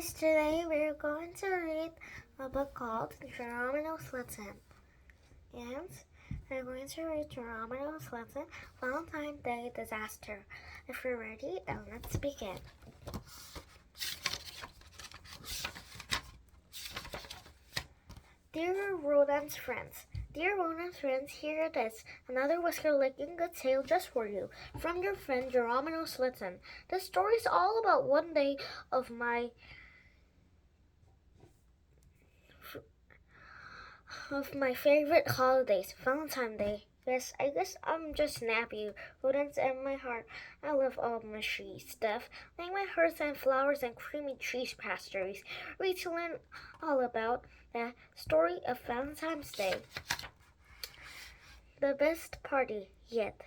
guys, today we're going to read a book called Geronimo, and we're going to read Geronimo, Valentine's Day Disaster. If you're ready, then let's begin. Dear Rodent's friends, here it is. Another whisker-licking good tale just for you. From your friend Geronimo Stilton. This story is all about one day of my favorite holidays, Valentine's Day. Yes, I guess I'm just snappy. Rodents in my heart. I love all mushy stuff, like my hearts and flowers and creamy cheese pastries. Read to learn all about the story of Valentine's Day. The best party yet.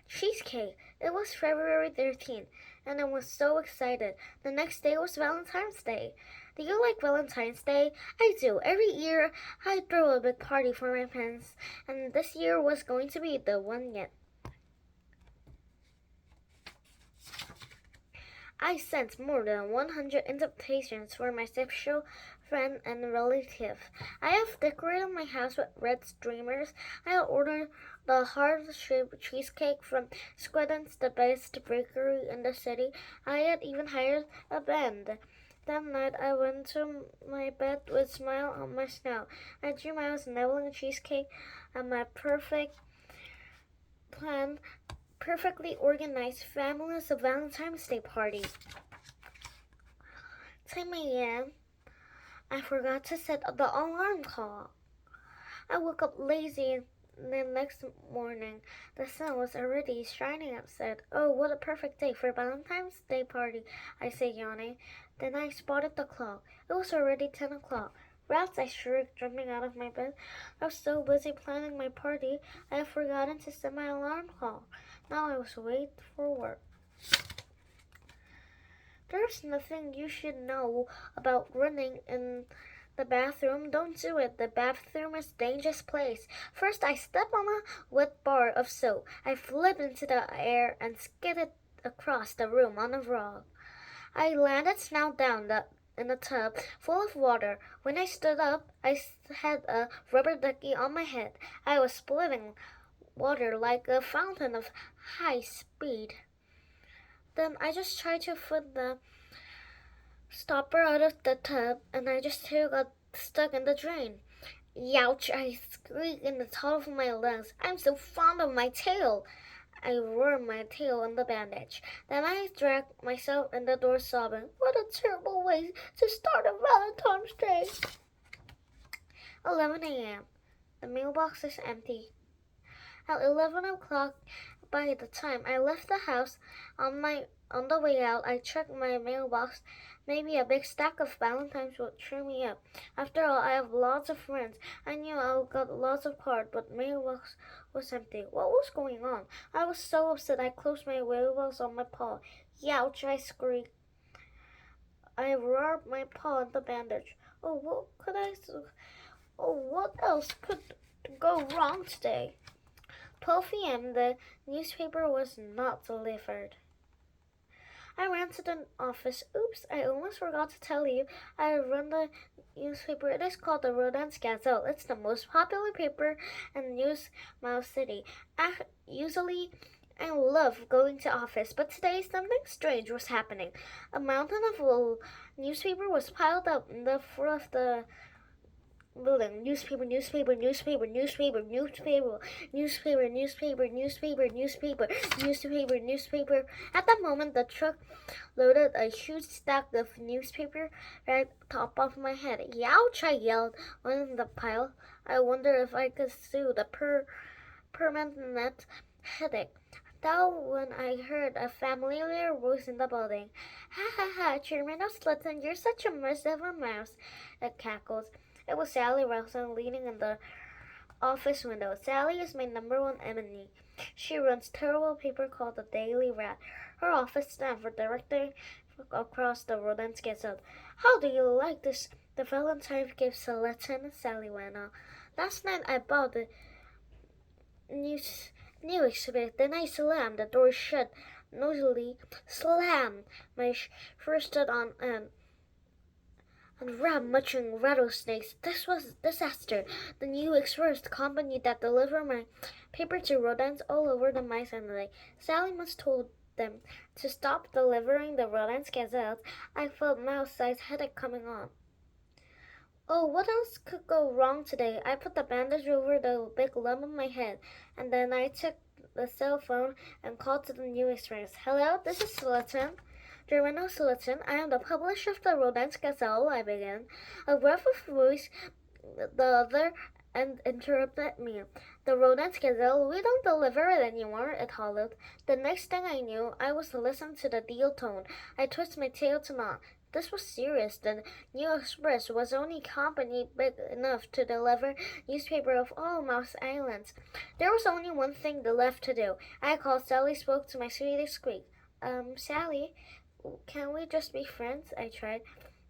Cheesecake. It was February 13th, and I was so excited. The next day was Valentine's Day. Do you like Valentine's Day? I do. Every year I throw a big party for my friends, and this year was going to be the one yet. I sent more than 100 invitations for my special friend and relative. I have decorated my house with red streamers. I ordered the heart-shaped cheesecake from Squedden's, the best bakery in the city. I had even hired a band. That night, I went to my bed with a smile on my snout. I dreamed I was nibbling cheesecake and my perfectly organized fabulous Valentine's Day party. 10 a.m. I forgot to set the alarm clock. I woke up lazy. The next morning, the sun was already shining outside. Oh, what a perfect day for Valentine's Day party, I said, yawning. Then I spotted the clock. It was already 10 o'clock. Rats, I shrieked, jumping out of my bed. I was so busy planning my party, I had forgotten to set my alarm clock. Now I was late for work. There's nothing you should know about running in the bathroom. Don't do it. The bathroom is a dangerous place. First, I stepped on a wet bar of soap. I flipped into the air and skidded across the room on a rug. I landed snout down in a tub full of water. When I stood up, I had a rubber ducky on my head. I was splitting water like a fountain of high speed. Then I just tried to put the stopper out of the tub, and I just got stuck in the drain. Youch! I squeaked in the top of my lungs. I'm so fond of my tail. I rubbed my tail on the bandage. Then I dragged myself in the door sobbing. What a terrible way to start a Valentine's Day. 11 a.m. The mailbox is empty. At 11 o'clock, by the time I left the house, on the way out, I checked my mailbox. Maybe a big stack of Valentines would cheer me up. After all, I have lots of friends. I knew I got lots of cards, but mailbox was empty. What was going on? I was so upset I closed my mailbox on my paw. Youch! I screamed. I rubbed my paw in the bandage. Oh, what else could go wrong today? 12 p.m. The newspaper was not delivered. I ran to the office. Oops, I almost forgot to tell you. I run the newspaper. It is called the Rodent's Gazelle. It's the most popular paper in Newsmouth City. Usually, I love going to office, but today something strange was happening. A mountain of newspaper was piled up in the front of the building. Newspaper. At that moment, the truck loaded a huge stack of newspaper right top of my head. Youch! I yelled on the pile. I wonder if I could sue the permanent headache. Now, when I heard a familiar voice in the building, ha ha ha, Chairman of Stilton, you're such a merciful mouse, it cackled. It was Sally Wilson leaning in the office window. Sally is my #1 enemy. She runs a terrible paper called the Daily Rat. Her office stands for director across the Rodent's Gazette. How do you like this? The Valentine's gift selection, Sally went on. Last night I bought the new exhibit. Then I slammed the door shut noisily. Slam! My first stood on end. and rat munching rattlesnakes. This was disaster. The New Express company that delivered my paper to rodents all over the mice and lake. Sally must told them to stop delivering the rodents gazelles. I felt mouse-sized headache coming on. Oh, what else could go wrong today? I put the bandage over the big lump on my head, and then I took the cell phone and called to the New Express. Hello, this is Stilton. Geronimo Stilton. I am the publisher of the Rodents Gazelle, I began. A gruff voice the other and interrupted me. The Rodents Gazelle, we don't deliver it anymore, it hollered. The next thing I knew, I was listening to the deal tone. I twisted my tail to nod. This was serious. The New Express was only company big enough to deliver newspaper of all Mouse Islands. There was only one thing left to do. I called Sally, spoke to my sweetie squeak. Sally, can we just be friends? I tried.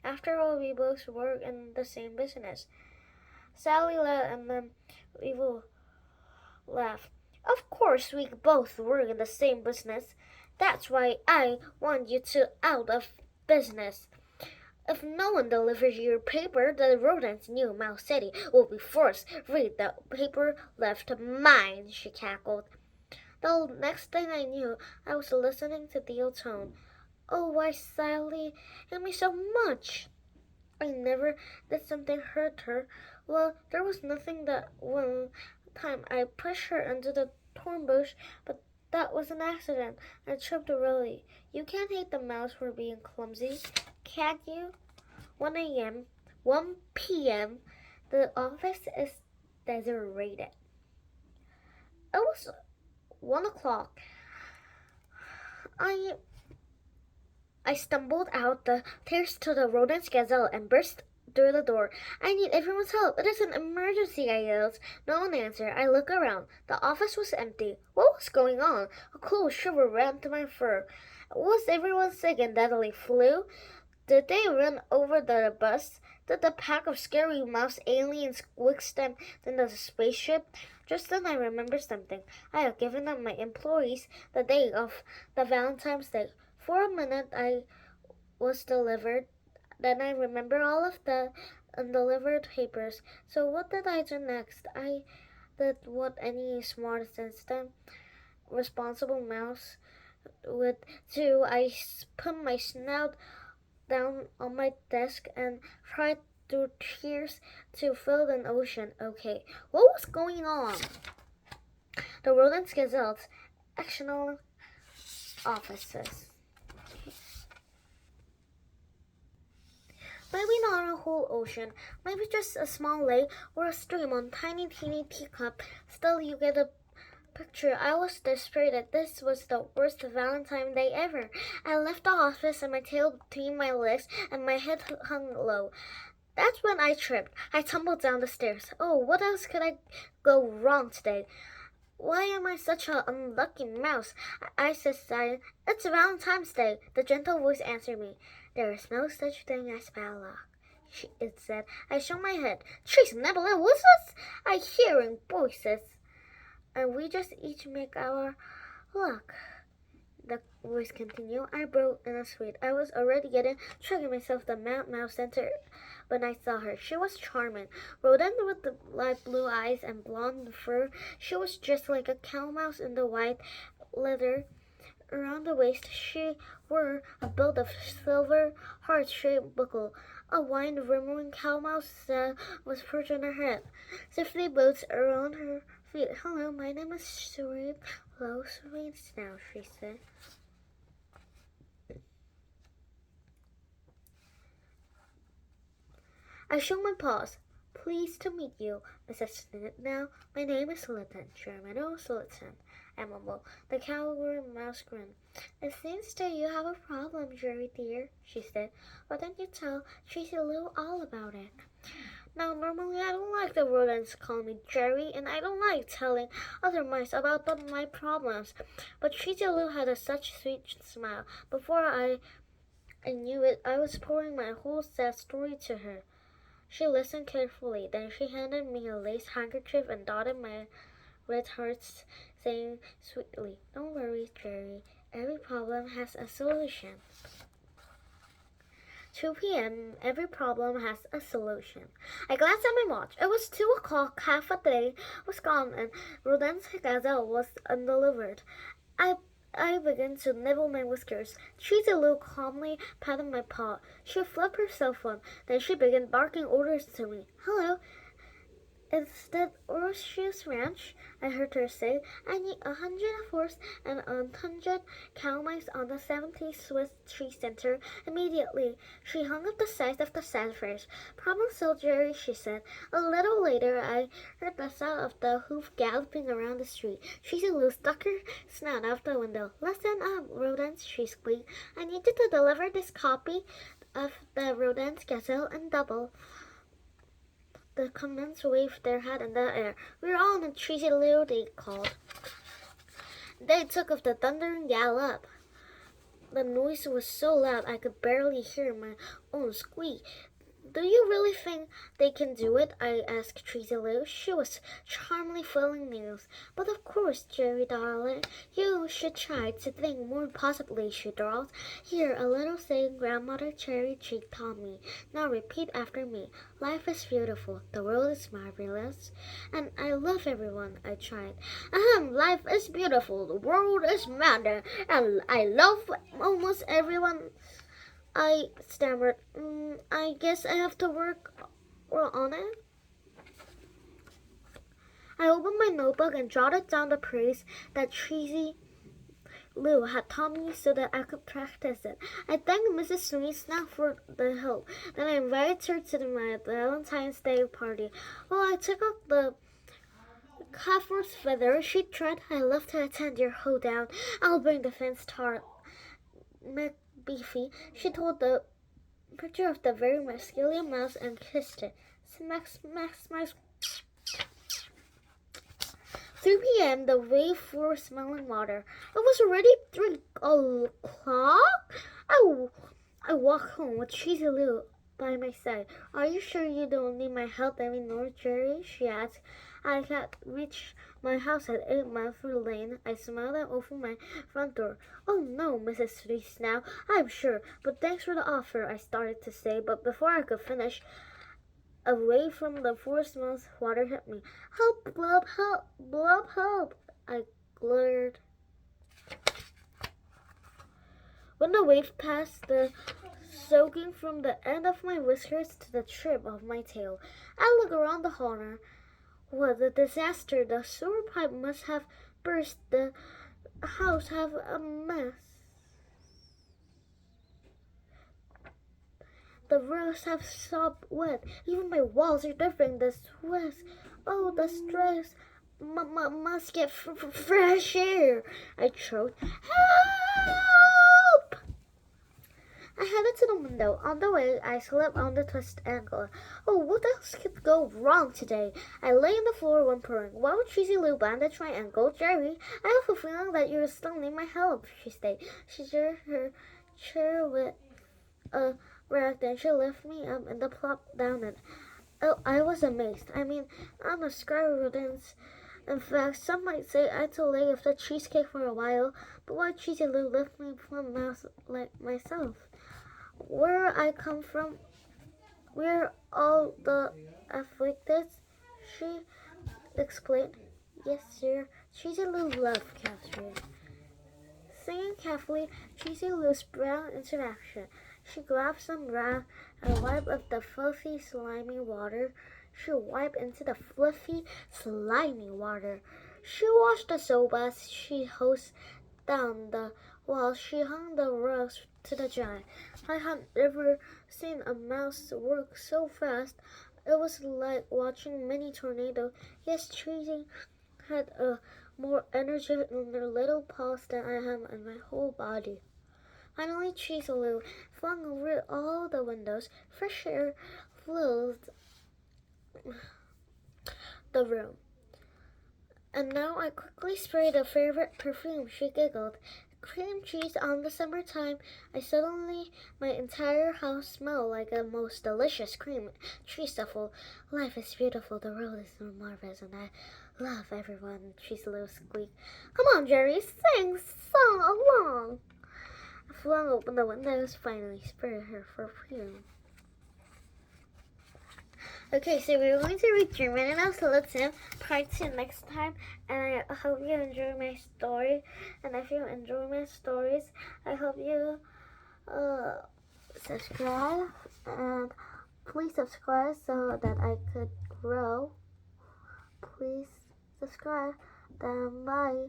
After all, we both work in the same business. Sally laughed and then we will laugh. Of course, we both work in the same business. That's why I want you to out of business. If no one delivers your paper, the rodents in New Mouse City will be forced to read the paper left to mine, she cackled. The next thing I knew, I was listening to the old tone. Oh, why Sally hit me so much? I never did something hurt her. Well, there was nothing that one time I pushed her into the thorn bush, but that was an accident. I tripped really. You can't hate the mouse for being clumsy, can't you? 1 a.m., 1 p.m., the office is deserted. It was 1 o'clock. I stumbled out the stairs to the rodent's gazelle and burst through the door. I need everyone's help. It is an emergency, I yelled. No one answered. I looked around. The office was empty. What was going on? A cold shiver ran to my fur. Was everyone sick and deadly flu? Did they run over the bus? Did the pack of scary mouse aliens squish them in the spaceship? Just then I remembered something. I had given up my employees the day of the Valentine's Day. For a minute I was delivered. Then I remembered all of the undelivered papers. So what did I do next? I did what any smart assistant, responsible mouse would do. I put my snout down on my desk and tried through tears to fill an ocean. Okay, what was going on? The rodents gazelles, actional offices. Maybe not a whole ocean, maybe just a small lake or a stream on tiny teeny teacup. Still, you get a picture. I was desperate. This was the worst Valentine's Day ever. I left the office and my tail between my legs and my head hung low. That's when I tripped. I tumbled down the stairs. Oh, what else could I go wrong today? Why am I such an unlucky mouse? I said, It's Valentine's Day. The gentle voice answered me. There is no such thing as bad luck, it said. I shook my head. Trees, Nebula, what's this? I hearing voices. And we just each make our luck. The voice continued. I broke in a sweat. I was already tricking myself the mouse center when I saw her. She was charming. Rodent with the light blue eyes and blonde fur. She was just like a cow mouse in the white leather around the waist. She wore a belt of silver heart-shaped buckle. A wine-rimming cow mouse was perched on her head. Safety boots around her feet. Hello, my name is Sweet. Hello, Sweet Snout, she said. I showed my paws. Pleased to meet you, Mrs. Now, my name is Stilton, Geronimo Stilton. I mumbled. The coward mouse grinned. It seems that you have a problem, Jerry dear, she said. Why don't you tell Tracy Lou all about it? Now, normally I don't like the rodents call me Jerry, and I don't like telling other mice about my problems. But Tracy Lou had such a sweet smile. Before I knew it, I was pouring my whole sad story to her. She listened carefully. Then she handed me a lace handkerchief and dotted my red hearts, saying sweetly, Don't worry, Jerry. Every problem has a solution. 2 p.m. Every problem has a solution. I glanced at my watch. It was 2 o'clock. Half a day was gone, and Rodin's gazelle was undelivered. I I began to nibble my whiskers. Cheesy Lou calmly patted my paw. She flipped her cell phone. Then she began barking orders to me. Hello, is that Oroshi's ranch? I heard her say. I need 100 horse and 100 cow mice on the 70 Swiss Tree Center immediately. She hung up the sides of the saddlebags. Problem solved, Jerry, she said. A little later, I heard the sound of the hoof galloping around the street. Cheesy Lou stuck her snout out the window. Listen up, Rodents, she squeaked. I need you to deliver this copy of the Rodents Gazelle and double. The comments waved their hat in the air. We're all in a Cheesy Lou, they called. They took off the thundering gallop. The noise was so loud I could barely hear my own squeak. Do you really think they can do it? I asked Cheesy Lou. She was charmingly filling nails. But of course, Jerry darling, you should try to think more positively, she drawled. Here, a little saying Grandmother Cherry Cheek taught me. Now repeat after me. Life is beautiful. The world is marvelous. And I love everyone. I tried. Life is beautiful. The world is mad. And I love almost everyone. I stammered. I guess I have to work on it. I opened my notebook and jotted down the praise that Cheesy Lou had taught me so that I could practice it. I thanked Mrs. Sweeney for the help. Then I invited her to my Valentine's Day party. While I took off the Catford's feather she tried, I love to attend your hoedown. I'll bring the fence tart. Beefy, she told the picture of the very masculine mouse and kissed it. Smack, smack, smack. 3 p.m. The wave for smelling water. It was already 3 o'clock. I walked home with Cheesy Lou by my side. Are you sure you don't need my help anymore, Jerry? She asked. I had reached my house at 8 Milford Lane. I smiled and opened my front door. Oh no, Mrs. Reese now, I'm sure, but thanks for the offer, I started to say, but before I could finish, a wave from the forest mouth water hit me. Help, blub, help, blub, help, I glittered. When the wave passed, the soaking from the end of my whiskers to the tip of my tail, I looked around the corner. What a disaster! The sewer pipe must have burst. The house have a mess. The roofs have sopped wet. Even my walls are different. The stress. Oh, the stress. Must get fresh air. I choked. Help! I headed to the window. On the way, I slipped on the twisted ankle. Oh, what else could go wrong today? I lay on the floor whimpering. Why would Cheesy Lou bandage my ankle? Jerry, I have a feeling that you still need my help, she said. She drew her chair with a rag, then she lifted me up and plopped down it. Oh, I was amazed. I mean, I'm a rodents. In fact, some might say I had to lay off the cheesecake for a while, but why Cheesy Lou lift me from mouse like myself? Where I come from, we're all the afflicted, she explained. Yes, sir. Cheesy Lou loved Catherine. Singing carefully, Cheesy Lou sprang into action. She grabbed some rag and wiped up the filthy, slimy water. She wiped into the fluffy, slimy water. She washed the soap as she hosed down the wall. She hung the rugs to the dry. I had never seen a mouse work so fast. It was like watching mini tornado. Yes, Cheesy had more energy in her little paws than I had in my whole body. Finally, Cheesy Lou flung over all the windows. Fresh air filled the room. And now I quickly sprayed a favorite perfume, she giggled. Cream cheese on the summertime. My entire house smelled like a most delicious cream cheese stuffle. Life is beautiful, the world is marvelous, and I love everyone, Cheesy Lou squeaked. Come on, Jerry, sing along. flung open the windows, finally spared her for freedom. Okay, so we're going to read Geronimo, so let's end part 2 next time. And I hope you enjoy my story. And if you enjoy my stories, I hope you subscribe. And please subscribe so that I could grow. Please subscribe. Then bye.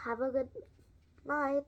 Have a good night.